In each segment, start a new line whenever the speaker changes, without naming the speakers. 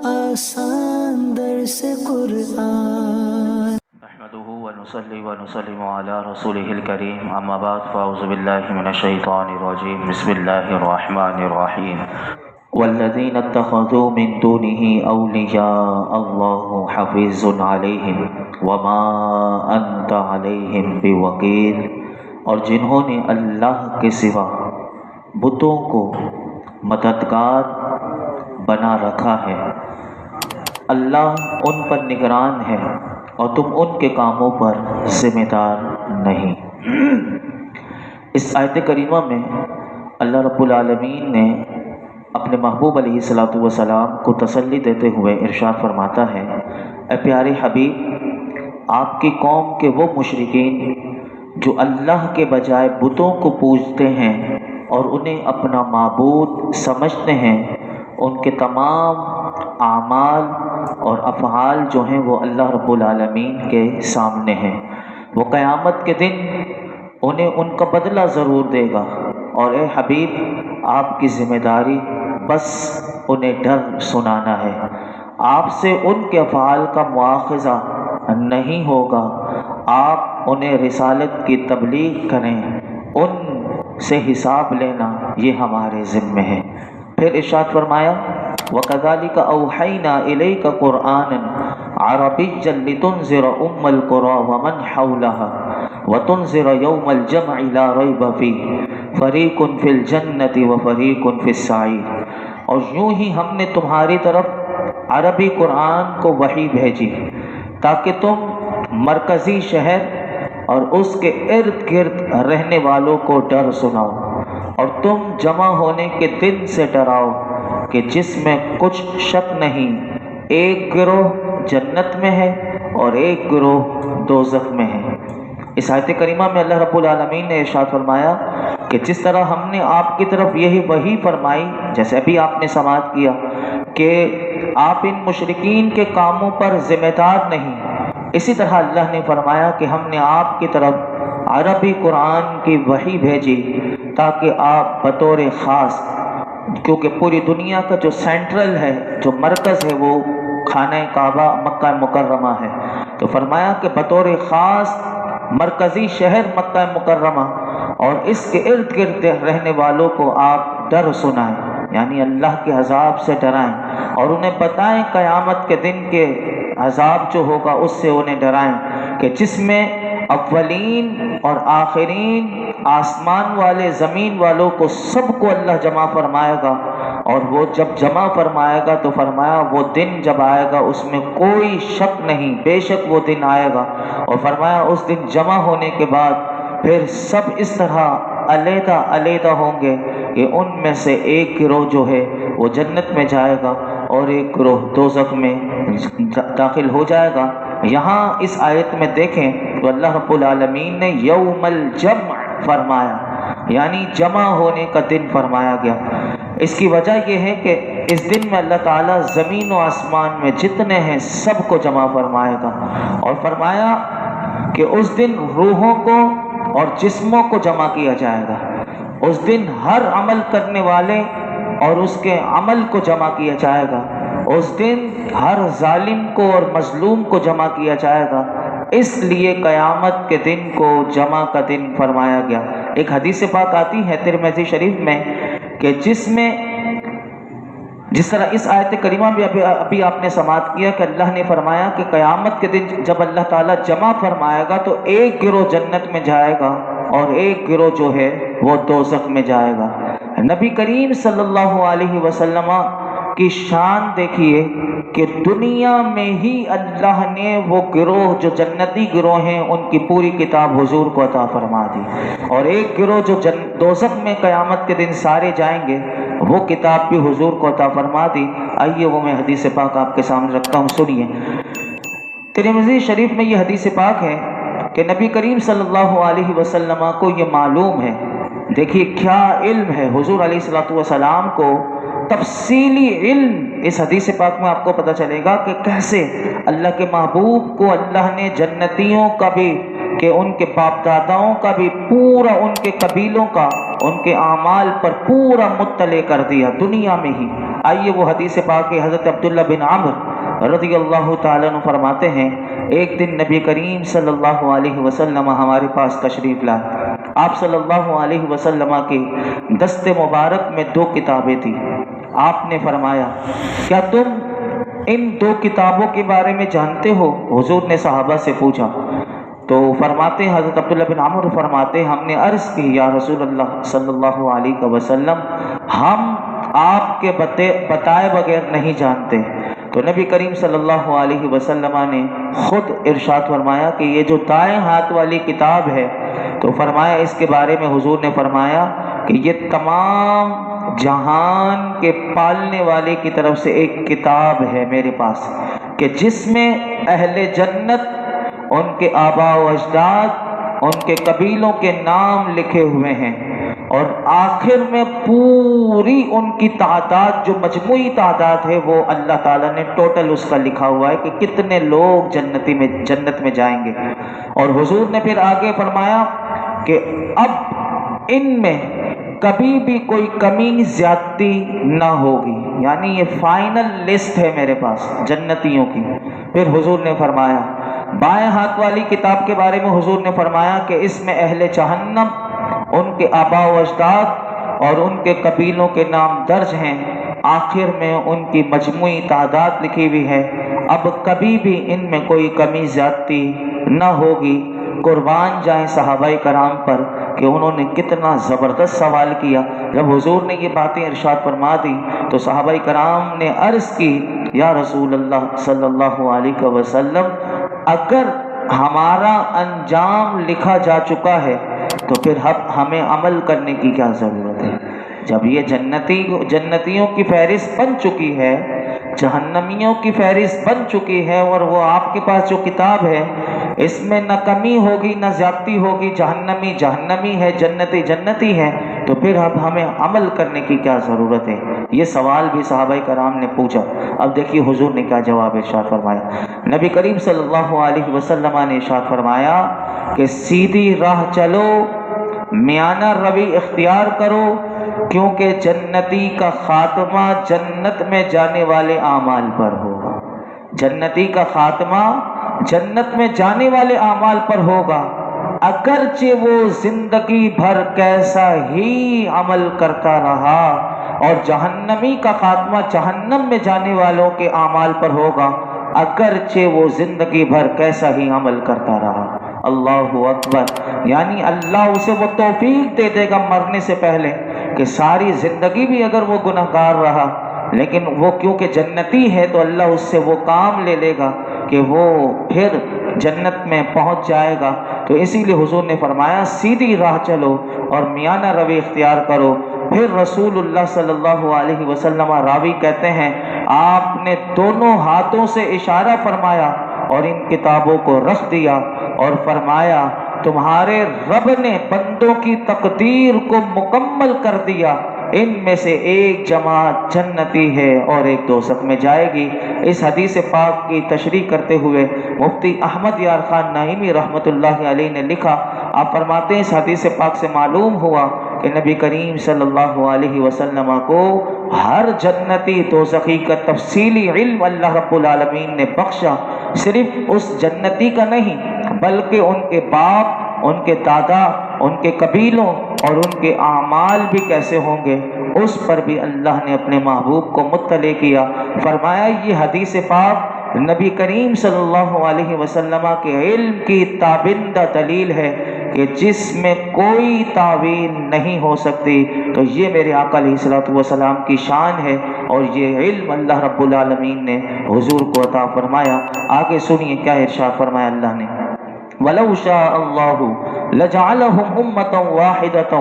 آسان درس قرآن
نحمده ونصلي ونسلم على رسوله الكريم اما بعد فاعوذ بالله من الشيطان الرجيم بسم الله الرحمن الرحيم والذين اتخذوا من دونه أولياء الله حفيظ عليهم وما أنت عليهم بوكيل، اور جنہوں نے اللہ کے سوا بتوں کو مددگار بنا رکھا ہے، اللہ ان پر نگران ہے اور تم ان کے کاموں پر ذمہ دار نہیں۔ اس آیت کریمہ میں اللہ رب العالمین نے اپنے محبوب علیہ الصلوۃ والسلام کو تسلی دیتے ہوئے ارشاد فرماتا ہے، اے پیارے حبیب، آپ کی قوم کے وہ مشرکین جو اللہ کے بجائے بتوں کو پوجتے ہیں اور انہیں اپنا معبود سمجھتے ہیں، ان کے تمام اعمال اور افعال جو ہیں وہ اللہ رب العالمین کے سامنے ہیں۔ وہ قیامت کے دن انہیں ان کا بدلہ ضرور دے گا، اور اے حبیب، آپ کی ذمہ داری بس انہیں ڈر سنانا ہے۔ آپ سے ان کے افعال کا مواخذہ نہیں ہوگا، آپ انہیں رسالت کی تبلیغ کریں، ان سے حساب لینا یہ ہمارے ذمہ ہے۔ پھر ارشاد فرمایا، وَكَذَلِكَ أَوْحَيْنَا إِلَيْكَ قُرْآنًا عَرَبِيًّا لِتُنذِرَ أُمَّ الْقُرَىٰ وَمَنْ حَوْلَهَا وَتُنذِرَ يَوْمَ الْجَمْعِ لَا رَيْبَ فِيهِ فَرِيقٌ فِي الْجَنَّةِ وَفَرِيقٌ فِي السَّعِيرِ، اور یوں ہی ہم نے تمہاری طرف عربی قرآن کو وحی بھیجی تاکہ تم مرکزی شہر اور اس کے ارد گرد رہنے والوں کو ڈر سناؤ، اور تم جمع ہونے کے دن سے ڈراؤ کہ جس میں کچھ شک نہیں، ایک گروہ جنت میں ہے اور ایک گروہ دوزخ میں ہے۔ اس آیت کریمہ میں اللہ رب العالمین نے ارشاد فرمایا کہ جس طرح ہم نے آپ کی طرف یہی وحی فرمائی، جیسے ابھی آپ نے سماعت کیا کہ آپ ان مشرکین کے کاموں پر ذمہ دار نہیں، اسی طرح اللہ نے فرمایا کہ ہم نے آپ کی طرف عربی قرآن کی وحی بھیجی تاکہ آپ بطور خاص، کیونکہ پوری دنیا کا جو سینٹرل ہے، جو مرکز ہے، وہ خانہ کعبہ مکہ مکرمہ ہے، تو فرمایا کہ بطور خاص مرکزی شہر مکہ مکرمہ اور اس کے ارد گرد رہنے والوں کو آپ ڈر سنائیں، یعنی اللہ کے عذاب سے ڈرائیں، اور انہیں بتائیں قیامت کے دن کے عذاب جو ہوگا اس سے انہیں ڈرائیں کہ جس میں اولین اور آخرین، آسمان والے زمین والوں کو سب کو اللہ جمع فرمائے گا، اور وہ جب جمع فرمائے گا تو فرمایا وہ دن جب آئے گا اس میں کوئی شک نہیں، بے شک وہ دن آئے گا، اور فرمایا اس دن جمع ہونے کے بعد پھر سب اس طرح علیحدہ علیحدہ ہوں گے کہ ان میں سے ایک گروہ جو ہے وہ جنت میں جائے گا اور ایک گروہ دوزخ میں داخل ہو جائے گا۔ یہاں اس آیت میں دیکھیں تو اللہ رب العالمین نے یوم الجمع فرمایا، یعنی جمع ہونے کا دن فرمایا گیا۔ اس کی وجہ یہ ہے کہ اس دن میں اللہ تعالیٰ زمین و آسمان میں جتنے ہیں سب کو جمع فرمائے گا، اور فرمایا کہ اس دن روحوں کو اور جسموں کو جمع کیا جائے گا۔ اس دن ہر عمل کرنے والے اور اس کے عمل کو جمع کیا جائے گا۔ اس دن ہر ظالم کو اور مظلوم کو جمع کیا جائے گا، اس لیے قیامت کے دن کو جمع کا دن فرمایا گیا۔ ایک حدیث پاک آتی ہے ترمذی شریف میں کہ جس طرح اس آیت کریمہ بھی ابھی آپ نے سماعت کیا کہ اللہ نے فرمایا کہ قیامت کے دن جب اللہ تعالیٰ جمع فرمائے گا تو ایک گروہ جنت میں جائے گا اور ایک گروہ جو ہے وہ دوزخ میں جائے گا۔ نبی کریم صلی اللہ علیہ وسلم کی شان دیکھیے کہ دنیا میں ہی اللہ نے وہ گروہ جو جنتی گروہ ہیں ان کی پوری کتاب حضور کو عطا فرما دی، اور ایک گروہ جو دوزخ میں قیامت کے دن سارے جائیں گے وہ کتاب بھی حضور کو عطا فرما دی۔ آئیے وہ میں حدیث پاک آپ کے سامنے رکھتا ہوں، سنیے۔ ترمذی شریف میں یہ حدیث پاک ہے کہ نبی کریم صلی اللہ علیہ وسلم کو یہ معلوم ہے، دیکھیے کیا علم ہے، حضور علیہ الصلوۃ والسلام کو تفصیلی علم اس حدیث پاک میں آپ کو پتہ چلے گا کہ کیسے اللہ کے محبوب کو اللہ نے جنتیوں کا بھی، کہ ان کے باپ داداؤں کا بھی پورا، ان کے قبیلوں کا، ان کے اعمال پر پورا مطلع کر دیا دنیا میں ہی، آئیے وہ حدیث پاک حضرت عبداللہ بن عمر رضی اللہ تعالیٰ عنہ فرماتے ہیں ایک دن نبی کریم صلی اللہ علیہ وسلم ہمارے پاس تشریف لائے۔ آپ صلی اللہ علیہ وسلم کے دست مبارک میں 2 کتابیں تھیں۔ آپ نے فرمایا کیا تم ان 2 کتابوں کے بارے میں جانتے ہو؟ حضور نے صحابہ سے پوچھا تو فرماتے ہیں حضرت عبداللہ بن عمر فرماتے ہم نے عرض کی یا رسول اللہ صلی اللہ علیہ وسلم ہم آپ کے بتائے بغیر نہیں جانتے۔ تو نبی کریم صلی اللہ علیہ وسلم نے خود ارشاد فرمایا کہ یہ جو دائیں ہاتھ والی کتاب ہے، تو فرمایا اس کے بارے میں حضور نے فرمایا کہ یہ تمام جہان کے پالنے والے کی طرف سے ایک کتاب ہے میرے پاس، کہ جس میں اہل جنت، ان کے آباء و اجداد، ان کے قبیلوں کے نام لکھے ہوئے ہیں، اور آخر میں پوری ان کی تعداد جو مجموعی تعداد ہے وہ اللہ تعالیٰ نے ٹوٹل اس کا لکھا ہوا ہے کہ کتنے لوگ جنت میں جائیں گے۔ اور حضور نے پھر آگے فرمایا کہ اب ان میں کبھی بھی کوئی کمی زیادتی نہ ہوگی، یعنی یہ فائنل لسٹ ہے میرے پاس جنتیوں کی۔ پھر حضور نے فرمایا بائیں ہاتھ والی کتاب کے بارے میں حضور نے فرمایا کہ اس میں اہل جہنم، ان کے آباء و اجداد اور ان کے قبیلوں کے نام درج ہیں، آخر میں ان کی مجموعی تعداد لکھی ہوئی ہے، اب کبھی بھی ان میں کوئی کمی زیادتی نہ ہوگی۔ قربان جائیں صحابہ کرام پر کہ انہوں نے کتنا زبردست سوال کیا۔ جب حضور نے یہ باتیں ارشاد فرما دی تو صحابہ کرام نے عرض کی یا رسول اللہ صلی اللہ علیہ وسلم اگر ہمارا انجام لکھا جا چکا ہے تو پھر ہمیں عمل کرنے کی کیا ضرورت ہے؟ جب یہ جنتیوں کی فہرست بن چکی ہے، جہنمیوں کی فہرست بن چکی ہے، اور وہ آپ کے پاس جو کتاب ہے اس میں نہ کمی ہوگی نہ زیادتی ہوگی، جہنمی جہنمی ہے، جنتی جنتی ہے، تو پھر اب ہمیں عمل کرنے کی کیا ضرورت ہے؟ یہ سوال بھی صحابہ کرام نے پوچھا۔ اب دیکھیے حضور نے کیا جواب ارشاد فرمایا۔ نبی کریم صلی اللہ علیہ وسلم نے ارشاد فرمایا کہ سیدھی راہ چلو، میانہ روی اختیار کرو، کیونکہ جنتی کا خاتمہ جنت میں جانے والے اعمال پر ہوگا۔ جنتی کا خاتمہ جنت میں جانے والے اعمال پر ہوگا، اگرچہ وہ زندگی بھر کیسا ہی عمل کرتا رہا، اور جہنمی کا خاتمہ جہنم میں جانے والوں کے اعمال پر ہوگا، اگرچہ وہ زندگی بھر کیسا ہی عمل کرتا رہا۔ اللہ اکبر، یعنی اللہ اسے وہ توفیق دے دے گا مرنے سے پہلے کہ ساری زندگی بھی اگر وہ گنہگار رہا، لیکن وہ کیونکہ جنتی ہے تو اللہ اس سے وہ کام لے لے گا کہ وہ پھر جنت میں پہنچ جائے گا۔ تو اسی لیے حضور نے فرمایا سیدھی راہ چلو اور میانہ روی اختیار کرو۔ پھر رسول اللہ صلی اللہ علیہ وسلم راوی کہتے ہیں آپ نے دونوں ہاتھوں سے اشارہ فرمایا اور ان کتابوں کو رکھ دیا اور فرمایا تمہارے رب نے بندوں کی تقدیر کو مکمل کر دیا، ان میں سے ایک جماعت جنتی ہے اور ایک دوزخ میں جائے گی۔ اس حدیث پاک کی تشریح کرتے ہوئے مفتی احمد یار خان نعیمی رحمۃ اللہ علیہ نے لکھا، آپ فرماتے ہیں اس حدیث پاک سے معلوم ہوا کہ نبی کریم صلی اللہ علیہ وسلم کو ہر جنتی دوزخی کا تفصیلی علم اللہ رب العالمین نے بخشا، صرف اس جنتی کا نہیں بلکہ ان کے باپ، ان کے دادا، ان کے قبیلوں اور ان کے اعمال بھی کیسے ہوں گے اس پر بھی اللہ نے اپنے محبوب کو مطلع کیا۔ فرمایا یہ حدیث پاک نبی کریم صلی اللہ علیہ وسلم کے علم کی تابندہ دلیل ہے کہ جس میں کوئی تعویل نہیں ہو سکتی، تو یہ میرے آقا علیہ الصلوۃ والسلام کی شان ہے اور یہ علم اللہ رب العالمین نے حضور کو عطا فرمایا۔ آگے سنیے کیا ارشاد فرمایا اللہ نے، وَلَوْ شَاءَ اللَّهُ لَجَعَلَهُمْ أُمَّةً وَاحِدَةً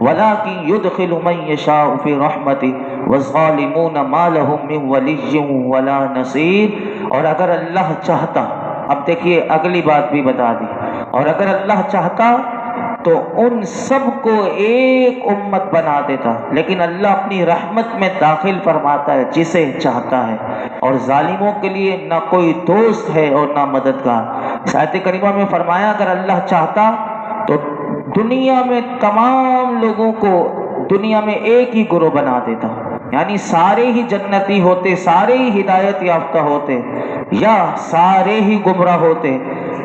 وَلَكِنْ يُدْخِلُ مَن يَشَاءُ فِي رَحْمَتِهِ وَالظَّالِمُونَ مَا لَهُم مِّن وَلِيٍّ وَلَا نَصِيرٍ۔ اور اگر اللہ چاہتا، اب دیکھیے اگلی بات بھی بتا دی، اور اگر اللہ چاہتا تو ان سب کو ایک امت بنا دیتا، لیکن اللہ اپنی رحمت میں داخل فرماتا ہے جسے چاہتا ہے، اور ظالموں کے لیے نہ کوئی دوست ہے اور نہ مددگار۔ اس آیت کریمہ میں فرمایا اگر اللہ چاہتا تو دنیا میں تمام لوگوں کو دنیا میں ایک ہی گروہ بنا دیتا، یعنی سارے ہی جنتی ہوتے، سارے ہی ہدایت یافتہ ہوتے، یا سارے ہی گمراہ ہوتے،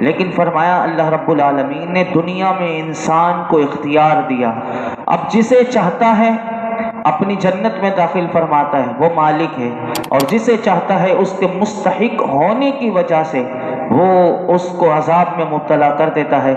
لیکن فرمایا اللہ رب العالمین نے دنیا میں انسان کو اختیار دیا، اب جسے چاہتا ہے اپنی جنت میں داخل فرماتا ہے، وہ مالک ہے، اور جسے چاہتا ہے اس کے مستحق ہونے کی وجہ سے وہ اس کو عذاب میں مبتلا کر دیتا ہے۔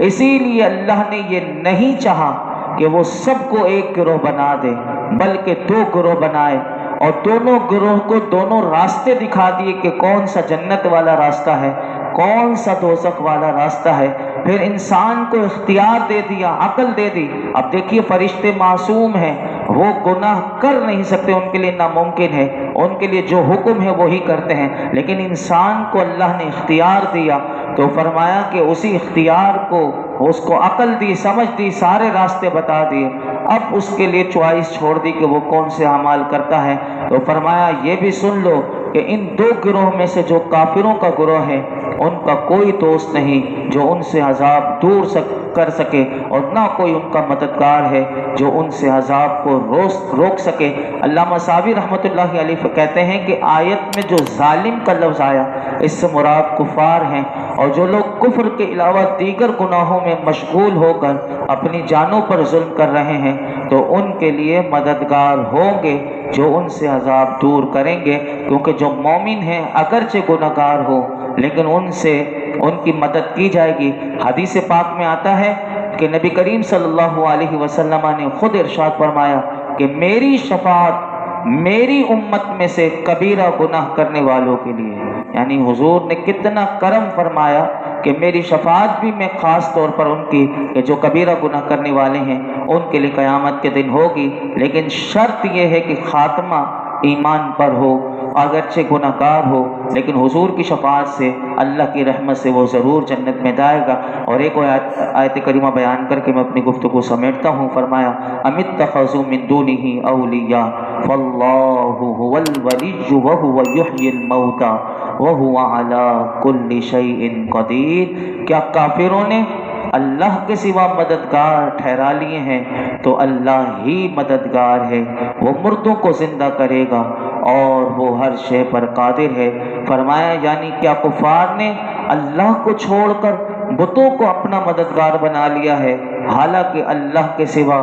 اسی لیے اللہ نے یہ نہیں چاہا کہ وہ سب کو ایک گروہ بنا دے، بلکہ دو گروہ بنائے، اور دونوں گروہ کو دونوں راستے دکھا دیے کہ کون سا جنت والا راستہ ہے، کون سا دوزخ والا راستہ ہے۔ پھر انسان کو اختیار دے دیا، عقل دے دی۔ اب دیکھیے فرشتے معصوم ہیں، وہ گناہ کر نہیں سکتے، ان کے لیے ناممکن ہے، ان کے لیے جو حکم ہے وہی کرتے ہیں، لیکن انسان کو اللہ نے اختیار دیا، تو فرمایا کہ اسی اختیار کو اس کو عقل دی، سمجھ دی، سارے راستے بتا دیے، اب اس کے لیے چوائس چھوڑ دی کہ وہ کون سے اعمال کرتا ہے۔ تو فرمایا یہ بھی سن لو کہ ان دو گروہ میں سے جو کافروں کا گروہ ہے ان کا کوئی دوست نہیں جو ان سے عذاب دور کر سکے، اور نہ کوئی ان کا مددگار ہے جو ان سے عذاب کو روک سکے۔ علامہ ساوی رحمۃ اللہ علیہ کہتے ہیں کہ آیت میں جو ظالم کا لفظ آیا اس سے مراد کفار ہیں، اور جو لوگ کفر کے علاوہ دیگر گناہوں میں مشغول ہو کر اپنی جانوں پر ظلم کر رہے ہیں تو ان کے لیے مددگار ہوں گے جو ان سے عذاب دور کریں گے، کیونکہ جو مومن ہیں اگرچہ گناہگار ہو لیکن ان کی مدد کی جائے گی۔ حدیث پاک میں آتا ہے کہ نبی کریم صلی اللہ علیہ وسلم نے خود ارشاد فرمایا کہ میری شفاعت میری امت میں سے کبیرہ گناہ کرنے والوں کے لیے، یعنی حضور نے کتنا کرم فرمایا کہ میری شفاعت بھی میں خاص طور پر ان کی کہ جو کبیرہ گناہ کرنے والے ہیں ان کے لیے قیامت کے دن ہوگی، لیکن شرط یہ ہے کہ خاتمہ ایمان پر ہو، اگرچہ گناہ گار ہو، لیکن حضور کی شفاعت سے اللہ کی رحمت سے وہ ضرور جنت میں جائے گا۔ اور ایک آیت کریمہ بیان کر کے میں اپنی گفتگو سمیٹتا ہوں۔ فرمایا ام اتخذوا من دونه اولیاء فاللہ هو الولی وهو یحیی الموتى وهو علی کل شیء قدیر، کیا کافروں نے اللہ کے سوا مددگار ٹھہرا لیے ہیں؟ تو اللہ ہی مددگار ہے، وہ مردوں کو زندہ کرے گا اور وہ ہر شے پر قادر ہے۔ فرمایا یعنی کیا کفار نے اللہ کو چھوڑ کر بتوں کو اپنا مددگار بنا لیا ہے، حالانکہ اللہ کے سوا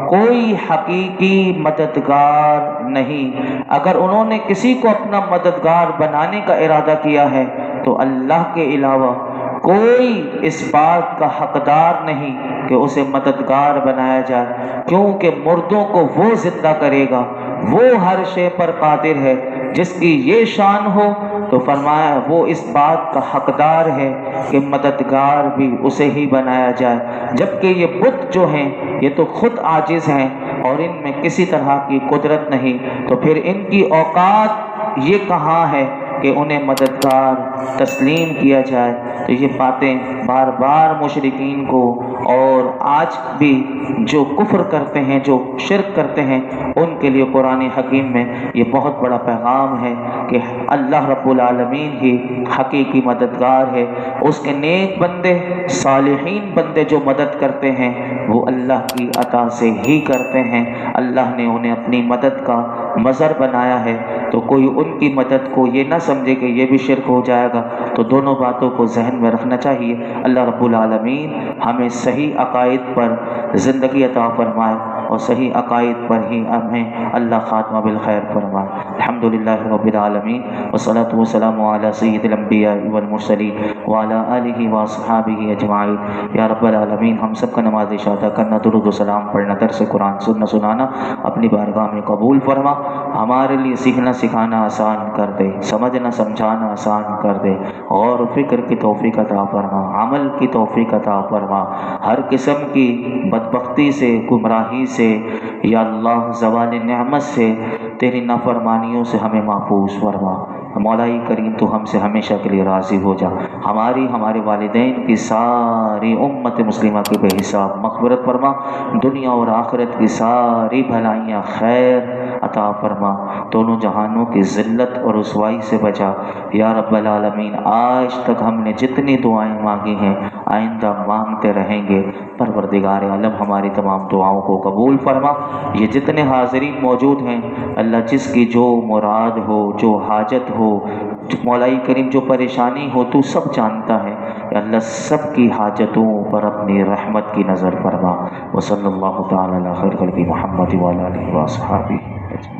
کوئی حقیقی مددگار نہیں۔ اگر انہوں نے کسی کو اپنا مددگار بنانے کا ارادہ کیا ہے تو اللہ کے علاوہ کوئی اس بات کا حقدار نہیں کہ اسے مددگار بنایا جائے، کیونکہ مردوں کو وہ زندہ کرے گا، وہ ہر شے پر قادر ہے۔ جس کی یہ شان ہو تو فرمایا وہ اس بات کا حقدار ہے کہ مددگار بھی اسے ہی بنایا جائے، جبکہ یہ بت جو ہیں یہ تو خود عاجز ہیں اور ان میں کسی طرح کی قدرت نہیں، تو پھر ان کی اوقات یہ کہاں ہے کہ انہیں مددگار تسلیم کیا جائے۔ تو یہ باتیں بار بار مشرکین کو اور آج بھی جو کفر کرتے ہیں، جو شرک کرتے ہیں، ان کے لیے قرآن حکیم میں یہ بہت بڑا پیغام ہے کہ اللہ رب العالمین ہی حقیقی مددگار ہے۔ اس کے نیک بندے، صالحین بندے جو مدد کرتے ہیں وہ اللہ کی عطا سے ہی کرتے ہیں، اللہ نے انہیں اپنی مدد کا مظہر بنایا ہے، تو کوئی ان کی مدد کو یہ نہ سمجھے کہ یہ بھی شرک ہو جائے گا۔ تو دونوں باتوں کو ذہن میں رکھنا چاہیے۔ اللہ رب العالمین ہمیں صحیح عقائد پر زندگی عطا فرمائے اور صحیح عقائد پر ہی ہمیں اللہ خاتمہ بالخیر فرمائے۔ الحمدللہ رب العالمین والصلاة والسلام علی سید الانبیاء والمرسلین وعلی آلہ واصحابہ اجمعین۔ یا رب العالمین ہم سب کا نماز عشاء ادا کرنا، درود و سلام پڑھنا، درس قرآن سننا سنانا اپنی بارگاہ میں قبول فرما۔ ہمارے لیے سیکھنا سکھانا آسان کر دے، سمجھنا سمجھانا آسان کر دے، غور و فکر کی توفیق عطا فرما، عمل کی توفیق عطا فرما، ہر قسم کی بدبختی سے، گمراہی سے، یا اللہ زوال نعمت سے، تیری نافرمانیوں سے ہمیں محفوظ فرما۔ مولائی کریم تو ہم سے ہمیشہ کے لیے راضی ہو جا، ہماری ہمارے والدین کی ساری امت مسلمہ کی بے حساب مغفرت فرما، دنیا اور آخرت کی ساری بھلائیاں خیر عطا فرما، دونوں جہانوں کی ذلت اور رسوائی سے بچا یا رب العالمین۔ آج تک ہم نے جتنی دعائیں مانگی ہیں آئندہ مانگتے رہیں گے، پروردگار عالم ہماری تمام دعاؤں کو قبول فرما۔ یہ جتنے حاضرین موجود ہیں اللہ، جس کی جو مراد ہو، جو حاجت ہو، مولائی کریم جو پریشانی ہو، تو سب جانتا ہے اللہ، سب کی حاجتوں پر اپنی رحمت کی نظر فرما۔ وصلی اللہ تعالی علی خیر خلق محمد وعلی آلہ وصحبہ۔